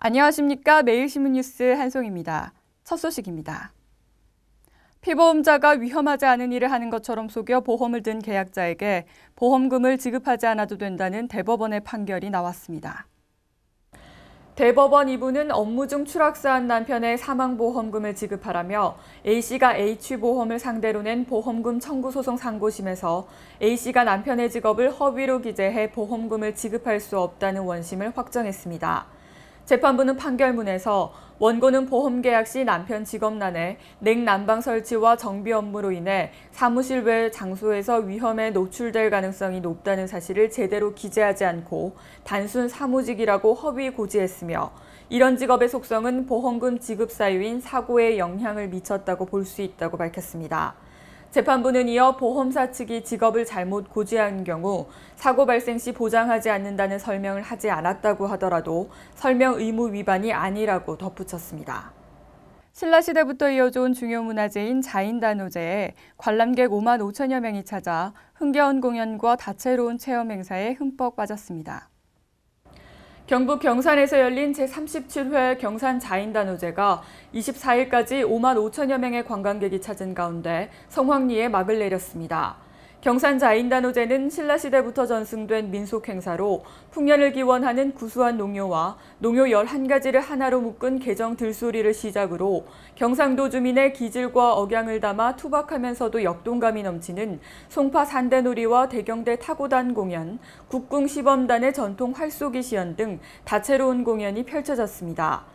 안녕하십니까. 매일신문 뉴스 한송입니다. 첫 소식입니다. 피보험자가 위험하지 않은 일을 하는 것처럼 속여 보험을 든 계약자에게 보험금을 지급하지 않아도 된다는 대법원의 판결이 나왔습니다. 대법원 2부는 업무 중 추락사한 남편의 사망보험금을 지급하라며 A씨가 H보험을 상대로 낸 보험금 청구 소송 상고심에서 A씨가 남편의 직업을 허위로 기재해 보험금을 지급할 수 없다는 원심을 확정했습니다. 재판부는 판결문에서 원고는 보험계약 시 남편 직업난에 냉난방 설치와 정비 업무로 인해 사무실 외 장소에서 위험에 노출될 가능성이 높다는 사실을 제대로 기재하지 않고 단순 사무직이라고 허위 고지했으며 이런 직업의 속성은 보험금 지급 사유인 사고에 영향을 미쳤다고 볼 수 있다고 밝혔습니다. 재판부는 이어 보험사 측이 직업을 잘못 고지한 경우 사고 발생 시 보장하지 않는다는 설명을 하지 않았다고 하더라도 설명 의무 위반이 아니라고 덧붙였습니다. 신라시대부터 이어져온 중요 문화재인 자인단오제에 관람객 5만 5천여 명이 찾아 흥겨운 공연과 다채로운 체험 행사에 흠뻑 빠졌습니다. 경북 경산에서 열린 제37회 경산 자인단오제가 24일까지 5만 5천여 명의 관광객이 찾은 가운데 성황리에 막을 내렸습니다. 경산 자인단오제는 신라시대부터 전승된 민속행사로 풍년을 기원하는 구수한 농요와 농요 11가지를 하나로 묶은 개정 들소리를 시작으로 경상도 주민의 기질과 억양을 담아 투박하면서도 역동감이 넘치는 송파 산대놀이와 대경대 타고단 공연, 국궁 시범단의 전통 활쏘기 시연 등 다채로운 공연이 펼쳐졌습니다.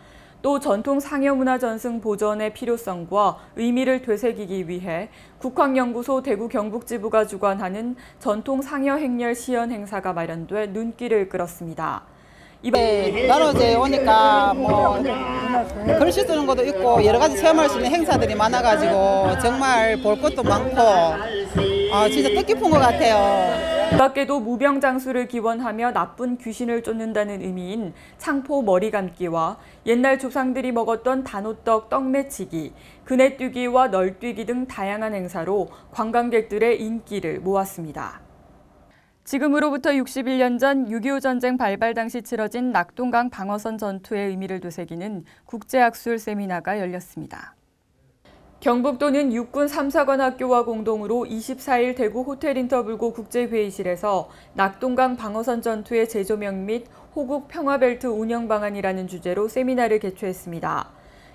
또 전통 상여문화 전승 보존의 필요성과 의미를 되새기기 위해 국학연구소 대구 경북지부가 주관하는 전통 상여 행렬 시연 행사가 마련돼 눈길을 끌었습니다. 단오제에 오니까 글씨 쓰는 것도 있고 여러 가지 체험할 수 있는 행사들이 많아가지고 정말 볼 것도 많고 진짜 뜻깊은 것 같아요. 이 밖에도 무병장수를 기원하며 나쁜 귀신을 쫓는다는 의미인 창포 머리 감기와 옛날 조상들이 먹었던 단오떡 떡매치기, 그네뛰기와 널뛰기 등 다양한 행사로 관광객들의 인기를 모았습니다. 지금으로부터 61년 전 6.25 전쟁 발발 당시 치러진 낙동강 방어선 전투의 의미를 되새기는 국제학술 세미나가 열렸습니다. 경북도는 육군 3사관 학교와 공동으로 24일 대구 호텔인터블고 국제회의실에서 낙동강 방어선 전투의 재조명 및 호국 평화벨트 운영 방안이라는 주제로 세미나를 개최했습니다.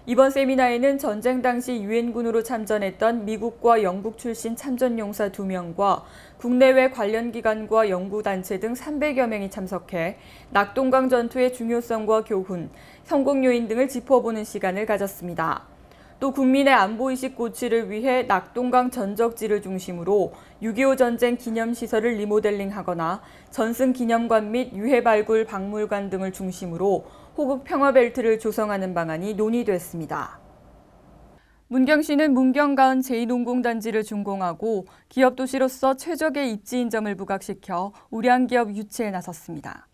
이번 세미나에는 전쟁 당시 유엔군으로 참전했던 미국과 영국 출신 참전용사 2명과 국내외 관련 기관과 연구단체 등 300여 명이 참석해 낙동강 전투의 중요성과 교훈, 성공 요인 등을 짚어보는 시간을 가졌습니다. 또 국민의 안보의식 고취를 위해 낙동강 전적지를 중심으로 6.25 전쟁 기념시설을 리모델링하거나 전승기념관 및 유해발굴 박물관 등을 중심으로 호국 평화벨트를 조성하는 방안이 논의됐습니다. 문경시는 문경가은 제2농공단지를 준공하고 기업도시로서 최적의 입지인점을 부각시켜 우량기업 유치에 나섰습니다.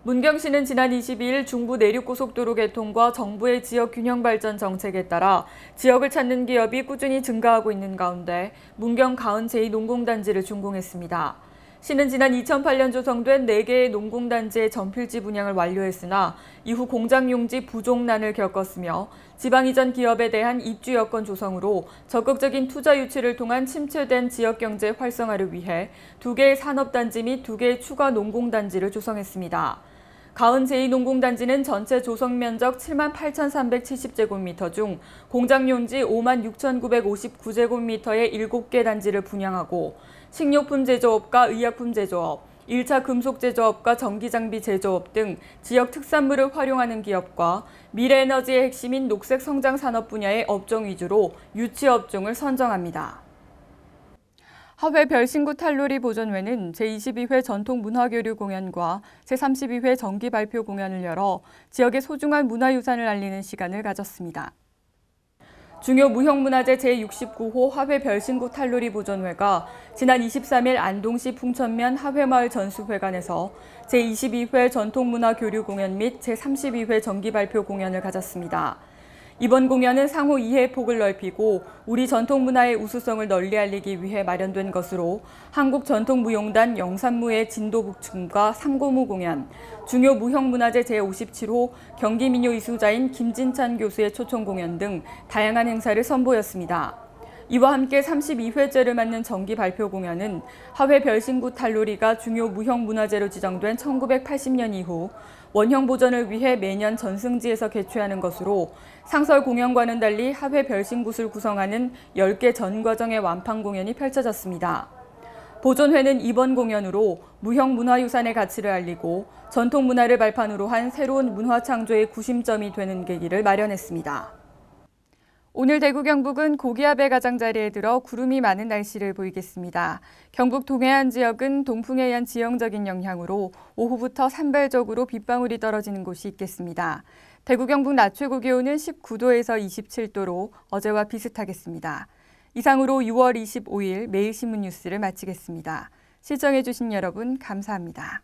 문경시는 지난 22일 중부 내륙고속도로 개통과 정부의 지역균형발전 정책에 따라 지역을 찾는 기업이 꾸준히 증가하고 있는 가운데 문경 가은 제2농공단지를 준공했습니다. 시는 지난 2008년 조성된 4개의 농공단지의 전필지 분양을 완료했으나 이후 공장용지 부족난을 겪었으며 지방 이전 기업에 대한 입주 여건 조성으로 적극적인 투자 유치를 통한 침체된 지역경제 활성화를 위해 2개의 산업단지 및 2개의 추가 농공단지를 조성했습니다. 가은 제2농공단지는 전체 조성 면적 78,370제곱미터 중 공장용지 56,959제곱미터의 7개 단지를 분양하고 식료품 제조업과 의약품 제조업, 1차 금속 제조업과 전기장비 제조업 등 지역 특산물을 활용하는 기업과 미래에너지의 핵심인 녹색 성장 산업 분야의 업종 위주로 유치 업종을 선정합니다. 하회 별신구 탈놀이 보존회는 제22회 전통문화교류 공연과 제32회 정기발표 공연을 열어 지역의 소중한 문화유산을 알리는 시간을 가졌습니다. 중요 무형문화재 제69호 하회 별신구 탈놀이 보존회가 지난 23일 안동시 풍천면 하회마을 전수회관에서 제22회 전통문화교류 공연 및 제32회 정기발표 공연을 가졌습니다. 이번 공연은 상호 이해의 폭을 넓히고 우리 전통 문화의 우수성을 널리 알리기 위해 마련된 것으로 한국전통무용단 영산무의 진도북춤과 상고무 공연, 중요 무형문화재 제57호 경기민요 이수자인 김진찬 교수의 초청 공연 등 다양한 행사를 선보였습니다. 이와 함께 32회째를 맞는 정기 발표 공연은 하회 별신구 탈놀이가 중요 무형문화재로 지정된 1980년 이후 원형 보존을 위해 매년 전승지에서 개최하는 것으로 상설 공연과는 달리 하회 별신굿을 구성하는 10개 전 과정의 완판 공연이 펼쳐졌습니다. 보존회는 이번 공연으로 무형문화유산의 가치를 알리고 전통문화를 발판으로 한 새로운 문화창조의 구심점이 되는 계기를 마련했습니다. 오늘 대구 경북은 고기압의 가장자리에 들어 구름이 많은 날씨를 보이겠습니다. 경북 동해안 지역은 동풍에 의한 지형적인 영향으로 오후부터 산발적으로 빗방울이 떨어지는 곳이 있겠습니다. 대구 경북 낮 최고 기온은 19도에서 27도로 어제와 비슷하겠습니다. 이상으로 6월 25일 매일신문 뉴스를 마치겠습니다. 시청해주신 여러분 감사합니다.